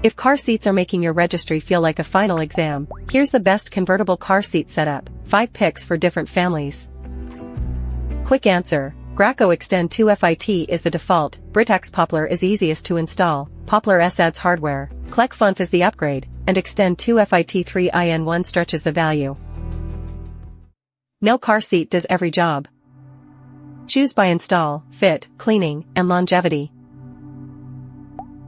If car seats are making your registry feel like a final exam, here's the best convertible car seat setup, 5 picks for different families. Quick answer: Graco Extend2Fit is the default, Britax Poplar is easiest to install, Poplar S adds hardware, Clek Foonf is the upgrade, and Extend2Fit 3in1 stretches the value. No car seat does every job. Choose by install, fit, cleaning, and longevity.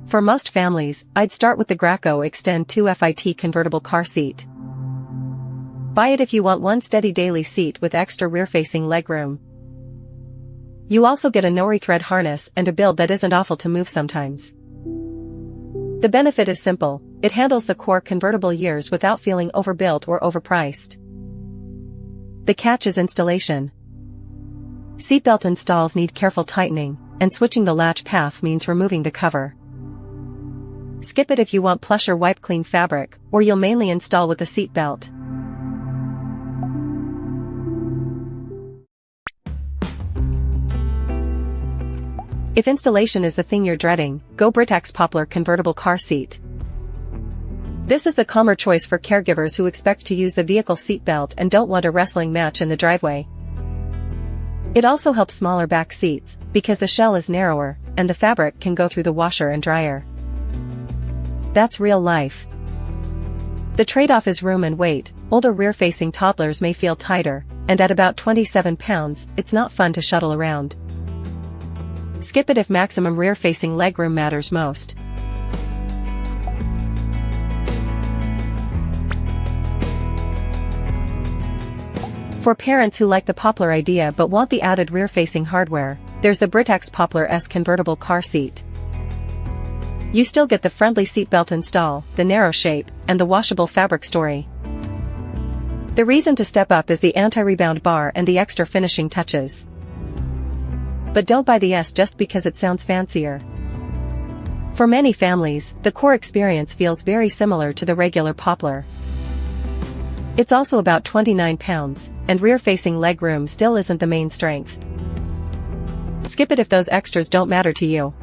For most families, I'd start with the Graco Extend2Fit convertible car seat. Buy it if you want one steady daily seat with extra rear-facing legroom. You also get a no-rethread harness and a build that isn't awful to move sometimes. The benefit is simple: it handles the core convertible years without feeling overbuilt or overpriced. The catch is installation. Seatbelt installs need careful tightening, and switching the latch path means removing the cover. Skip it if you want plush or wipe-clean fabric, or you'll mainly install with a seatbelt. If installation is the thing you're dreading, go Britax Poplar convertible car seat. This is the calmer choice for caregivers who expect to use the vehicle seatbelt and don't want a wrestling match in the driveway. It also helps smaller back seats, because the shell is narrower, and the fabric can go through the washer and dryer. That's real life. The trade-off is room and weight. Older rear-facing toddlers may feel tighter, and at about 27 pounds, it's not fun to shuttle around. Skip it if maximum rear-facing legroom matters most. For parents who like the Poplar idea but want the added rear-facing hardware, there's the Britax Poplar S convertible car seat. You still get the friendly seatbelt install, the narrow shape, and the washable fabric story. The reason to step up is the anti-rebound bar and the extra finishing touches. But don't buy the S just because it sounds fancier. For many families, the core experience feels very similar to the regular Poplar. It's also about 29 pounds, and rear-facing legroom still isn't the main strength. Skip it if those extras don't matter to you.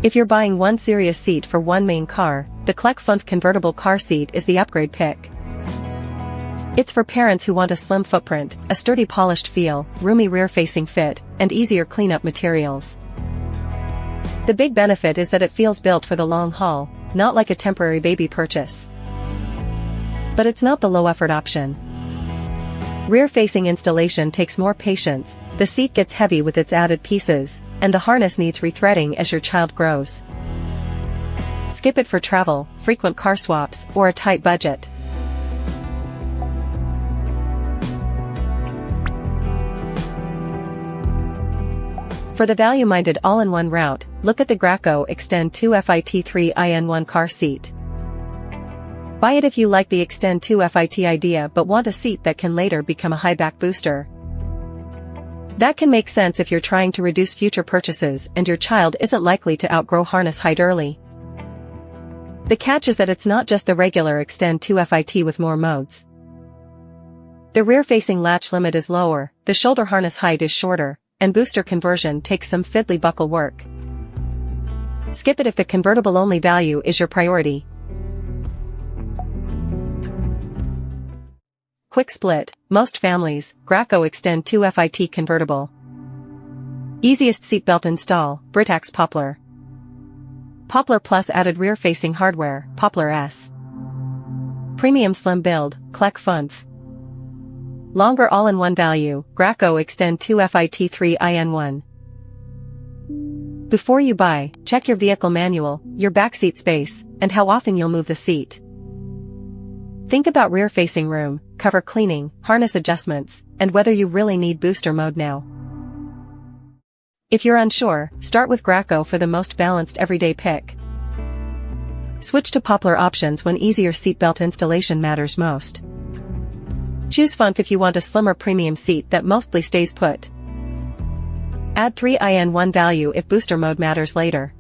If you're buying one serious seat for one main car, the Clek Foonf convertible car seat is the upgrade pick. It's for parents who want a slim footprint, a sturdy polished feel, roomy rear-facing fit, and easier cleanup materials. The big benefit is that it feels built for the long haul, not like a temporary baby purchase. But it's not the low-effort option. Rear-facing installation takes more patience, the seat gets heavy with its added pieces, and the harness needs rethreading as your child grows. Skip it for travel, frequent car swaps, or a tight budget. For the value-minded all-in-one route, look at the Graco Extend2Fit 3in1 car seat. Buy it if you like the Extend2Fit idea but want a seat that can later become a high-back booster. That can make sense if you're trying to reduce future purchases and your child isn't likely to outgrow harness height early. The catch is that it's not just the regular Extend2Fit with more modes. The rear-facing latch limit is lower, the shoulder harness height is shorter, and booster conversion takes some fiddly buckle work. Skip it if the convertible-only value is your priority. Quick split: most families, Graco Extend2Fit convertible. Easiest seatbelt install, Britax Poplar. Poplar Plus added rear-facing hardware, Poplar S. Premium slim build, Clek Foonf. Longer all-in-one value, Graco Extend2Fit 3in1. Before you buy, check your vehicle manual, your backseat space, and how often you'll move the seat. Think about rear-facing room, cover cleaning, harness adjustments, and whether you really need booster mode now. If you're unsure, start with Graco for the most balanced everyday pick. Switch to Poplar options when easier seatbelt installation matters most. Choose Foonf if you want a slimmer premium seat that mostly stays put. Add 3in1 value if booster mode matters later.